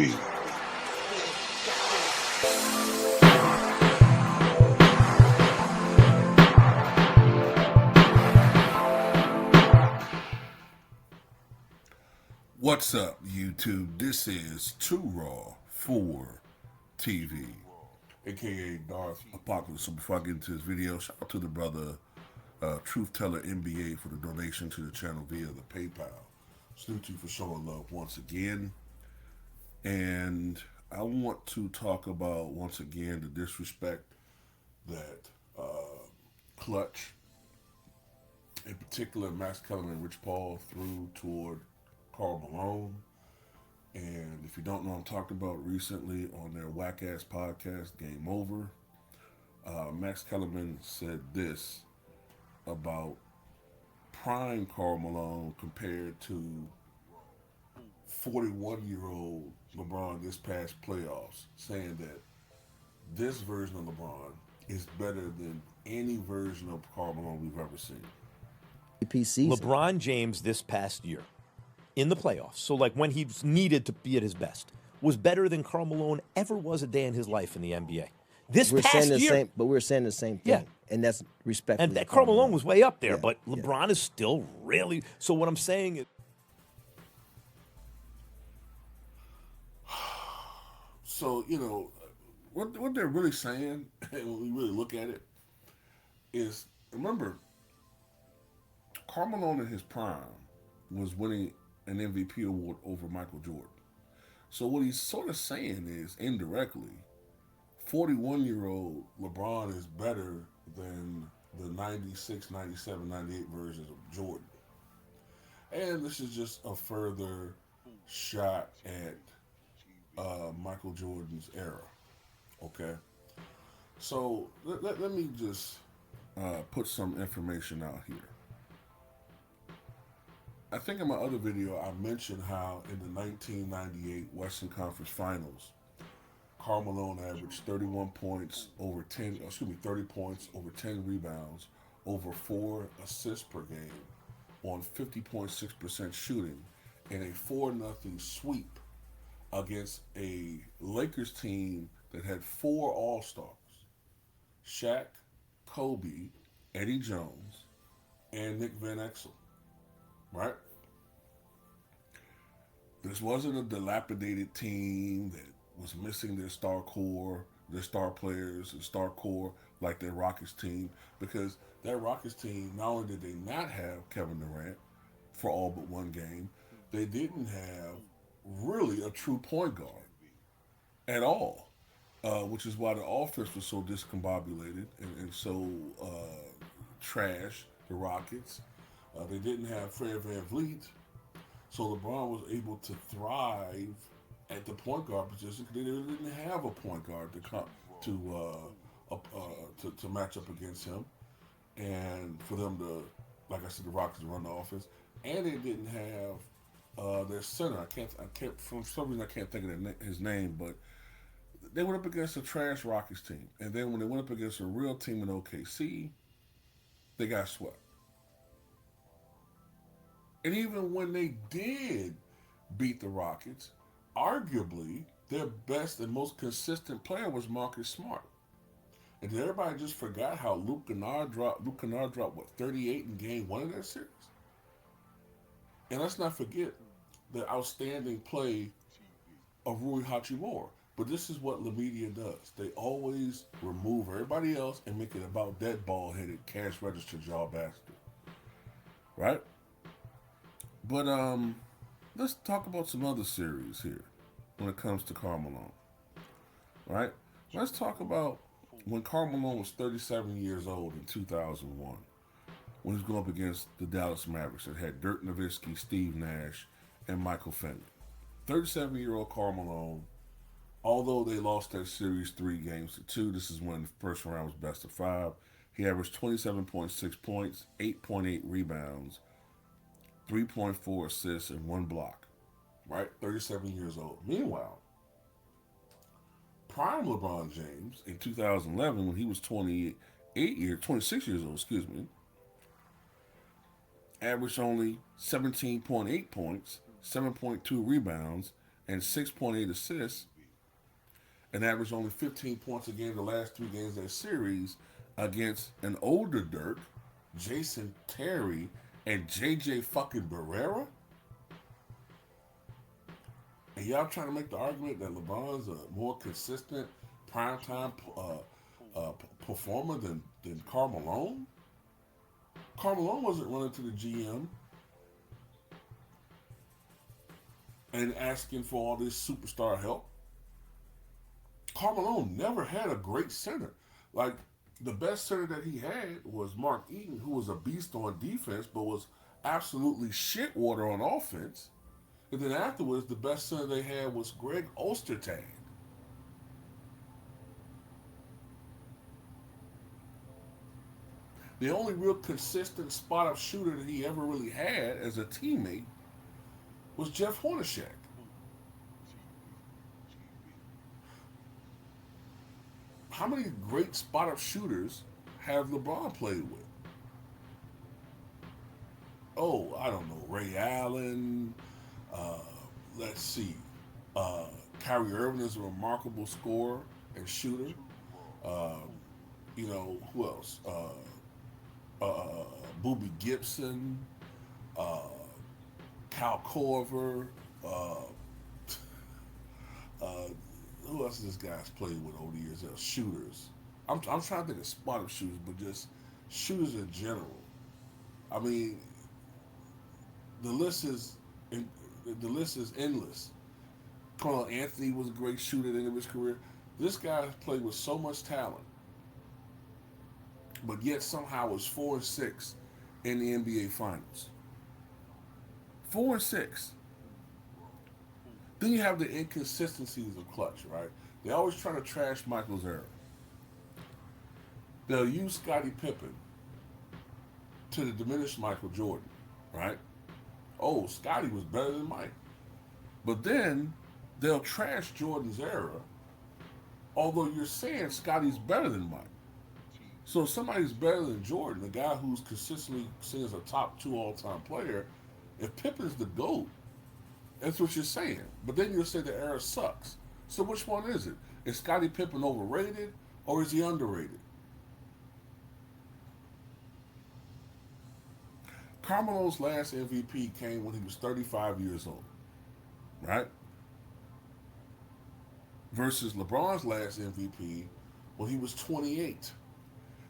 TV. What's up, YouTube? This is Too Raw for TV, aka Darth Apocalypse. So before I get into this video, shout out to the brother Truth Teller NBA for the donation to the channel via the PayPal. Salute you for showing love once again. And I want to talk about once again the disrespect that Clutch, in particular Max Kellerman and Rich Paul, threw toward Karl Malone. And if you don't know what I'm talking about, recently on their whack-ass podcast, Game Over, Max Kellerman said this about prime Karl Malone compared to 41-year-old LeBron this past playoffs, saying that this version of LeBron is better than any version of Karl Malone we've ever seen. LeBron James this past year in the playoffs, so like when he needed to be at his best, was better than Karl Malone ever was a day in his life in the NBA. We're saying the same thing, yeah, and that's respectfully. And that Karl Malone was way up there, yeah, but LeBron is still really. So what I'm saying is, so you know what they're really saying, and when we really look at it, is remember Karl Malone in his prime was winning an MVP award over Michael Jordan. So what he's sort of saying is, indirectly, 41-year-old LeBron is better than the 96, 97, 98 versions of Jordan. And this is just a further shot at Michael Jordan's era. Okay? So let me just put some information out here. I think in my other video I mentioned how in the 1998 Western Conference Finals, Karl Malone averaged 30 points, over 10 rebounds, over 4 assists per game on 50.6% shooting in a 4-0 sweep against a Lakers team that had 4 All-Stars: Shaq, Kobe, Eddie Jones, and Nick Van Exel. Right? This wasn't a dilapidated team that was missing their star core, their star players, and star core like their Rockets team, because that Rockets team, not only did they not have Kevin Durant for all but one game, they didn't have really a true point guard at all, which is why the offense was so discombobulated and so trash, the Rockets. They didn't have Fred VanVleet, so LeBron was able to thrive at the point guard position because they didn't have a point guard to match up against him, and for them to, like I said, the Rockets run the offense, and they didn't have their center. I can't for some reason I can't think of his name, but they went up against a trash Rockets team, and then when they went up against a real team in OKC, they got swept. And even when they did beat the Rockets, arguably their best and most consistent player was Marcus Smart. And did everybody just forgot how Luke Kennard dropped what, 38 in game 1 of that series? And let's not forget the outstanding play of Rui Hachimura. But this is what the media does. They always remove everybody else and make it about that bald-headed, cash-registered jaw bastard. Right? But let's talk about some other series here when it comes to Karl Malone. Right? Let's talk about when Karl Malone was 37 years old in 2001, when he was going up against the Dallas Mavericks that had Dirk Nowitzki, Steve Nash, and Michael Finley. 37-year-old Karl Malone, although they lost that series 3-2, this is when the first round was best of 5. He averaged 27.6 points, 8.8 rebounds, 3.4 assists, and 1 block. Right? 37 years old. Meanwhile, prime LeBron James in 2011, when he was 26 years old, averaged only 17.8 points, 7.2 rebounds, and 6.8 assists, and averaged only 15 points a game the last 3 games of that series against an older Dirk, Jason Terry, and JJ fucking Barrera? And y'all trying to make the argument that LeBron's a more consistent primetime performer than Karl Malone? Karl Malone wasn't running to the GM and asking for all this superstar help. Karl Malone never had a great center. Like, the best center that he had was Mark Eaton, who was a beast on defense, but was absolutely shit water on offense. And then afterwards, the best center they had was Greg Ostertag. The only real consistent spot-up shooter that he ever really had as a teammate was Jeff Hornacek. How many great spot-up shooters have LeBron played with? Oh, I don't know. Ray Allen. Let's see. Kyrie Irving is a remarkable scorer and shooter. Who else? Boobie Gibson. Kyle Korver. Who else has this guy's played with over the years? Shooters. I'm trying to think of spot-up shooters, but just shooters in general. I mean, the list is endless. Carl Anthony was a great shooter at the end of his career. This guy played with so much talent, but yet somehow was 4-6 in the NBA Finals. 4-6. Then you have the inconsistencies of clutch, right? They always try to trash Michael's era. They'll use Scottie Pippen to diminish Michael Jordan, right? Oh, Scottie was better than Mike. But then they'll trash Jordan's era, although you're saying Scottie's better than Mike. So if somebody's better than Jordan, a guy who's consistently seen as a top 2 all-time player, if Pippen's the GOAT, that's what you're saying. But then you'll say the era sucks. So which one is it? Is Scottie Pippen overrated or is he underrated? Karl Malone's last MVP came when he was 35 years old, right? Versus LeBron's last MVP when he was 28.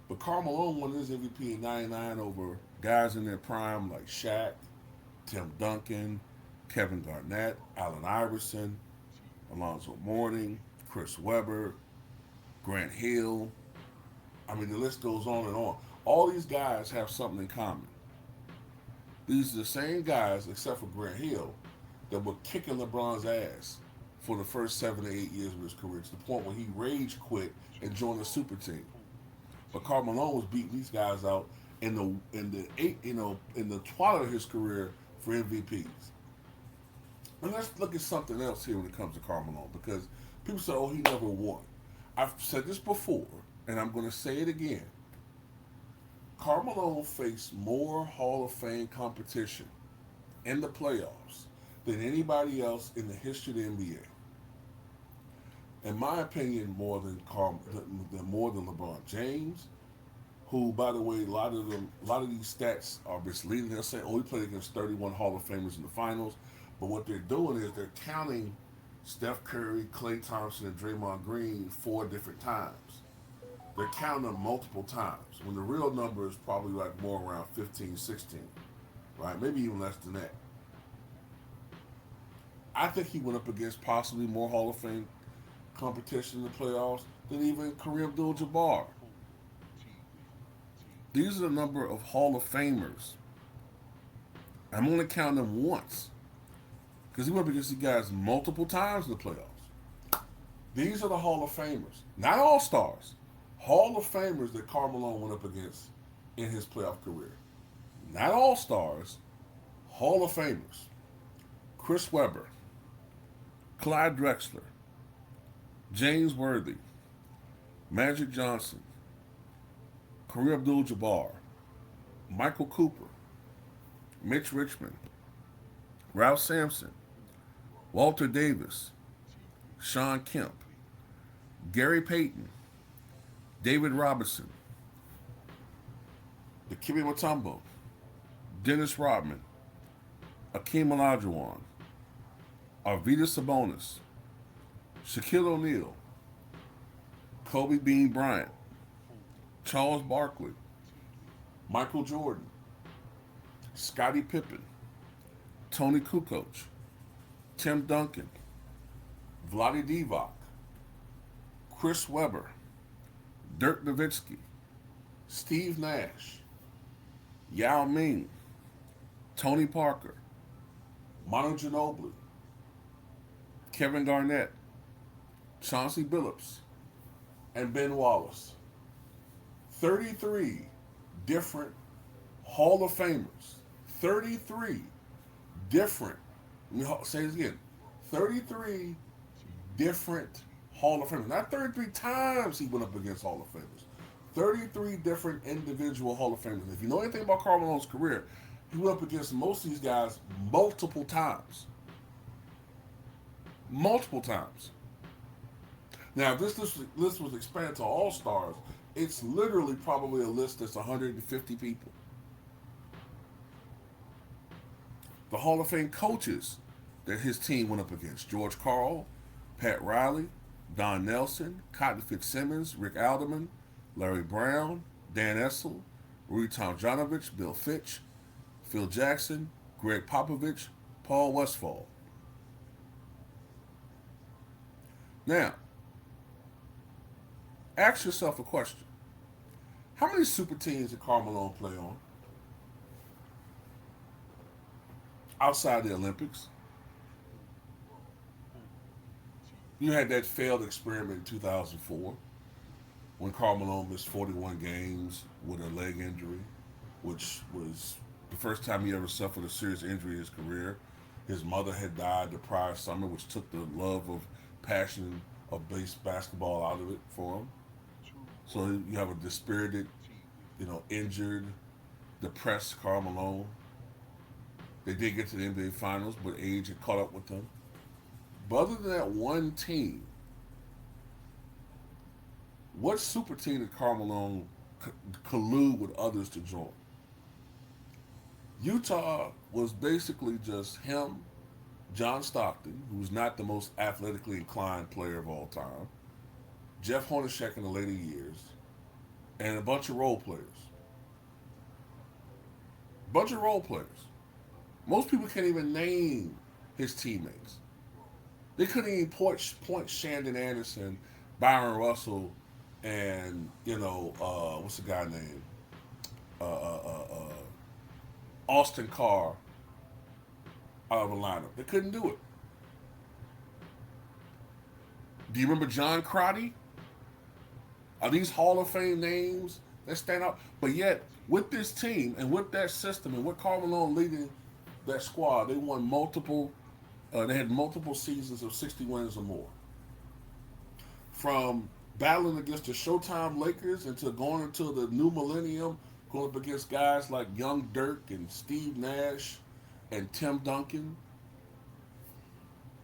But Karl Malone won his MVP in 99 over guys in their prime like Shaq, Tim Duncan, Kevin Garnett, Allen Iverson, Alonzo Mourning, Chris Webber, Grant Hill. I mean, the list goes on and on. All these guys have something in common. These are the same guys, except for Grant Hill, that were kicking LeBron's ass for the first 7 to 8 years of his career, to the point where he rage quit and joined the super team. But Karl Malone was beating these guys out in the twilight of his career for MVPs. And let's look at something else here when it comes to Karl Malone, because people say, oh, he never won. I've said this before, and I'm going to say it again. Karl Malone faced more Hall of Fame competition in the playoffs than anybody else in the history of the NBA. In my opinion, more than LeBron James, who, by the way, a lot of these stats are misleading. They'll say, oh, he played against 31 Hall of Famers in the finals. But what they're doing is they're counting Steph Curry, Klay Thompson, and Draymond Green 4 different times. They're counting them multiple times, when the real number is probably like more around 15, 16, right? Maybe even less than that. I think he went up against possibly more Hall of Fame competition in the playoffs than even Kareem Abdul-Jabbar. These are the number of Hall of Famers. I'm only counting them once, because he went up against these guys multiple times in the playoffs. These are the Hall of Famers. Not All-Stars. Hall of Famers that Karl Malone went up against in his playoff career. Not All-Stars. Hall of Famers. Chris Webber. Clyde Drexler. James Worthy. Magic Johnson. Kareem Abdul-Jabbar. Michael Cooper. Mitch Richmond. Ralph Sampson. Walter Davis, Sean Kemp, Gary Payton, David Robinson, Dikembe Mutombo, Dennis Rodman, Akeem Olajuwon, Arvydas Sabonis, Shaquille O'Neal, Kobe Bean Bryant, Charles Barkley, Michael Jordan, Scottie Pippen, Tony Kukoc, Tim Duncan, Vlade Divac, Chris Webber, Dirk Nowitzki, Steve Nash, Yao Ming, Tony Parker, Manu Ginobili, Kevin Garnett, Chauncey Billups, and Ben Wallace. 33 different Hall of Famers. 33 different, let me say this again, 33 different Hall of Famers. Not 33 times he went up against Hall of Famers. 33 different individual Hall of Famers. If you know anything about Karl Malone's career, he went up against most of these guys multiple times. Multiple times. Now, if this list was expanded to All-Stars, it's literally probably a list that's 150 people. The Hall of Fame coaches that his team went up against: George Karl, Pat Riley, Don Nelson, Cotton Fitzsimmons, Rick Alderman, Larry Brown, Dan Essel, Rui Tomjanovich, Bill Fitch, Phil Jackson, Greg Popovich, Paul Westphal. Now, ask yourself a question. How many super teams did Karl Malone play on? Outside the Olympics. You had that failed experiment in 2004 when Karl Malone missed 41 games with a leg injury, which was the first time he ever suffered a serious injury in his career. His mother had died the prior summer, which took the love of passion of basketball out of it for him. So you have a dispirited, injured, depressed Karl Malone. They did get to the NBA Finals, but age had caught up with them. But other than that one team, what super team did Karl Malone collude with others to join? Utah was basically just him, John Stockton, who's not the most athletically inclined player of all time, Jeff Hornacek in the later years, and a bunch of role players. Bunch of role players. Most people can't even name his teammates. They couldn't even point Shandon Anderson, Byron Russell, and, what's the guy named? Austin Carr out of a lineup. They couldn't do it. Do you remember John Crotty? Are these Hall of Fame names that stand out? But yet, with this team and with that system and with Karl Malone leading that squad, they won they had multiple seasons of 60 wins or more. From battling against the Showtime Lakers into going into the new millennium, going up against guys like Young Dirk and Steve Nash and Tim Duncan.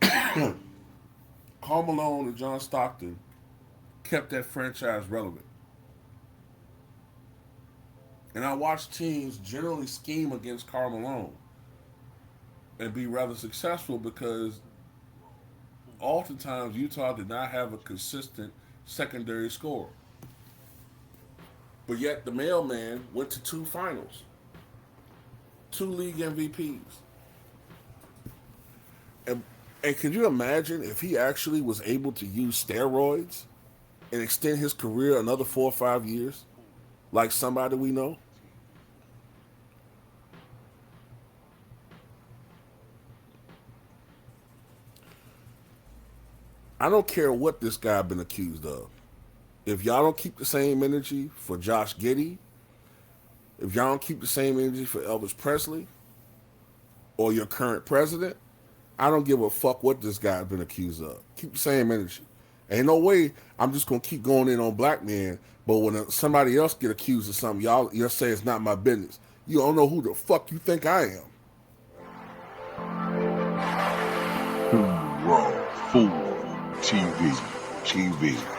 Karl Malone and John Stockton kept that franchise relevant. And I watched teams generally scheme against Karl Malone and be rather successful because oftentimes Utah did not have a consistent secondary scorer. But yet the mailman went to 2 finals, 2 league MVPs. And can you imagine if he actually was able to use steroids and extend his career another 4 or 5 years, like somebody we know? I don't care what this guy been accused of. If y'all don't keep the same energy for Josh Giddey, if y'all don't keep the same energy for Elvis Presley or your current president, I don't give a fuck what this guy's been accused of. Keep the same energy. Ain't no way I'm just going to keep going in on black men, but when somebody else get accused of something, y'all say it's not my business. You don't know who the fuck you think I am. TV. TV.